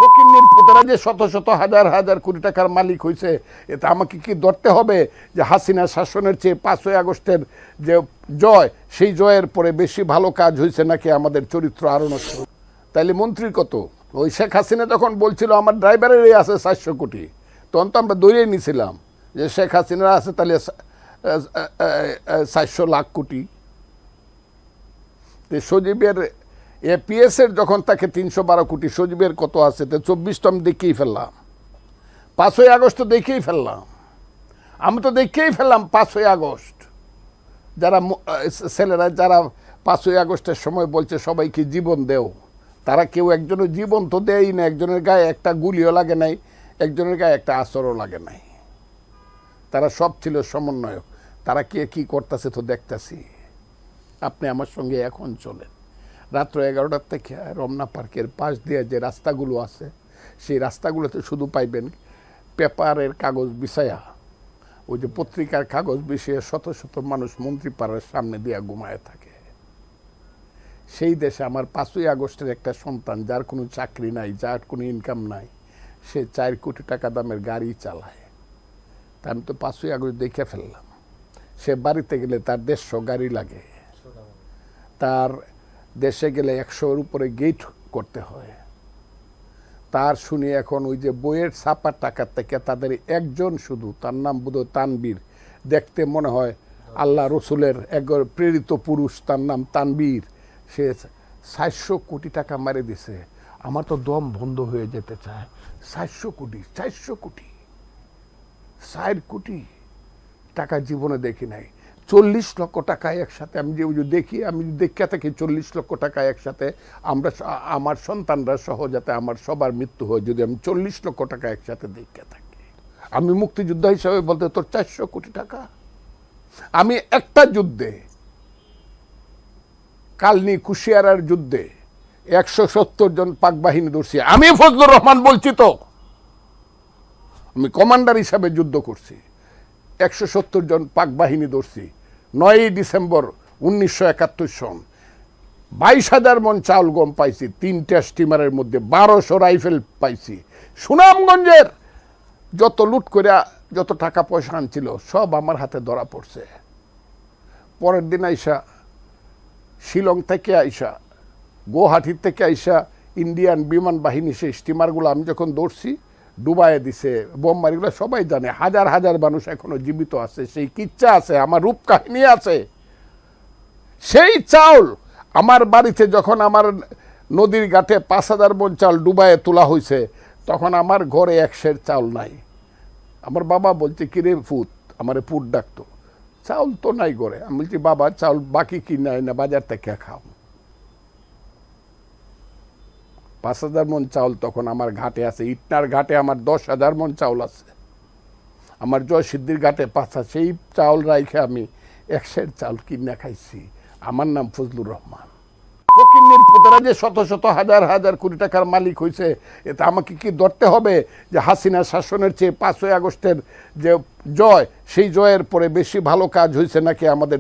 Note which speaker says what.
Speaker 1: ফকিন্নির পুতেরা যে শত শত হাজার হাজার কোটি টাকার মালিক হয়েছে, এটা আমাকে কি ধরতে হবে যে হাসিনা শাসনের চেয়ে 5ই আগস্টের যে জয়, সেই জয়ের পরে বেশি ভালো কাজ হয়েছে নাকি আমাদের চরিত্র আরো নষ্ট? তাইলে মন্ত্রীর কত? ওই শেখ হাসিনা যখন বলছিল আমার ড্রাইভারেরই আছে 400 কোটি, তখন তো আমরা দৌড়িয়ে নিয়েছিলাম যে শেখ হাসিনার আছে তাহলে 400 লাখ কোটি। সজীবের এপিএসের যখন তাকে 312 কোটি, সজীবের কত আছে? তো 24 তো আমি দেখেই ফেললাম, 5ই আগস্ট তো দেখেই ফেললাম, আমি তো দেখেই ফেললাম 5ই আগস্ট। যারা ছেলেরা যারা 5ই আগস্টের সময় বলছে সবাইকে জীবন দেও, তারা কেউ একজনের জীবন তো দেয়ই না, একজনের গায়ে একটা গুলিও লাগে নাই, একজনের গায়ে একটা আচরও লাগে নাই। তারা সব ছিল সমন্বয়ক। তারা কে কী করতেছে তো দেখতেছি। আপনি আমার সঙ্গে এখন চলেন, রাত্র 11টার থেকে রমনা পার্কের পাশ দিয়ে যে রাস্তাগুলো আছে, সেই রাস্তাগুলোতে শুধু পাইবেন পেপারের কাগজ বিছায়া, ওই যে পত্রিকার কাগজ বিছিয়ে শত শত মানুষ মন্ত্রীপাড়ার সামনে দিয়ে ঘুমায় থাকে। সেই দেশে আমার 5ই আগস্টের একটা সন্তান, যার কোনো চাকরি নাই, যার কোনো ইনকাম নাই, সে 4 কোটি টাকা দামের গাড়ি চালায়। তা আমি তো 5ই আগস্ট দেখে ফেললাম। সে বাড়িতে গেলে তার 150 গাড়ি লাগে, তার দেশে গেলে 100-এর উপরে গেট করতে হয়। তার শুনি এখন ওই যে বইয়ের ছাপার টাকার থেকে তাদের একজন শুধু, তার নাম বোধহয় তানবীর, দেখতে মনে হয় আল্লাহ রসুলের একজন প্রেরিত পুরুষ, তার নাম তানবীর, সে 400 কোটি টাকা মারে দিছে। আমার তো দম বন্ধ হয়ে যেতে চায়। 400 কোটি, 400 কোটি, 4 কোটি টাকা জীবনে দেখি নাই। 40 লক্ষ টাকা একসাথে আমি যে দেখি, আমি দেখা থাকি 40 লক্ষ টাকা একসাথে আমরা, আমার সন্তানরা সহ, যাতে আমার সবার মৃত্যু হয় যদি আমি 40 লক্ষ টাকা একসাথে দেখা থাকি। আমি মুক্তিযোদ্ধা হিসাবে বলতে তোর 400 কোটি টাকা। আমি একটা যুদ্ধে, কালনি কুশিয়ারার যুদ্ধে 170 জন পাক বাহিনী ধরছি। আমি ফজলুর রহমান বলছি তো, আমি কমান্ডার হিসাবে যুদ্ধ করছি। 170 জন পাক বাহিনী ধরছি। 9ই ডিসেম্বর 1971 সন 22,000 মন চাউল গম পাইছি, 3টা স্টিমারের মধ্যে 1200 রাইফেল পাইছি। সুনামগঞ্জের যত লুট করে যত টাকা পয়সা আনছিল সব আমার হাতে ধরা পড়ছে। পরের দিন আইসা, শিলং থেকে আইসা, গুয়াহাটির থেকে আইসা ইন্ডিয়ান বিমান বাহিনী সেই স্টিমারগুলো আমি যখন ধরছি ডুবাইয়ে দিছে, বোমবারিগুলো সবাই জানে। হাজার হাজার মানুষ এখনো জীবিত আছে, সেই কিচ্ছা আছে, আমার রূপ কাহিনী আছে। সেই চাউল আমার বাড়িতে যখন আমার নদীর ঘাটে 5,000 মন চাউল ডুবাইয়ে তোলা হয়েছে, তখন আমার ঘরে 1 সের চাউল নাই। আমার বাবা বলছে কিরে ফুত, আমারে পুট ডাকতো, চাউল তো নাই ঘরে। আমি বলছি বাবা চাউল বাকি কি নাই না, বাজার থেকে খাও। 5,000 মন চাউল তখন আমার ঘাটে আছে। ইটনার ঘাটে আমার 10,000 মন চাউল আছে। আমার জয়সিদ্ধির ঘাটে 5,000, সেই চাউল রাইখে আমি 1 সের চাউল কিনে খাইছি। আমার নাম ফজলুর রহমান। ফকিন্নির পুতেরা যে শত শত হাজার হাজার কোটি টাকার মালিক হয়েছে, এটা আমাকে কি ধরতে হবে যে হাসিনা শাসনের চেয়ে 5ই আগস্টের যে জয়, সেই জয়ের পরে বেশি ভালো কাজ হয়েছে নাকি আমাদের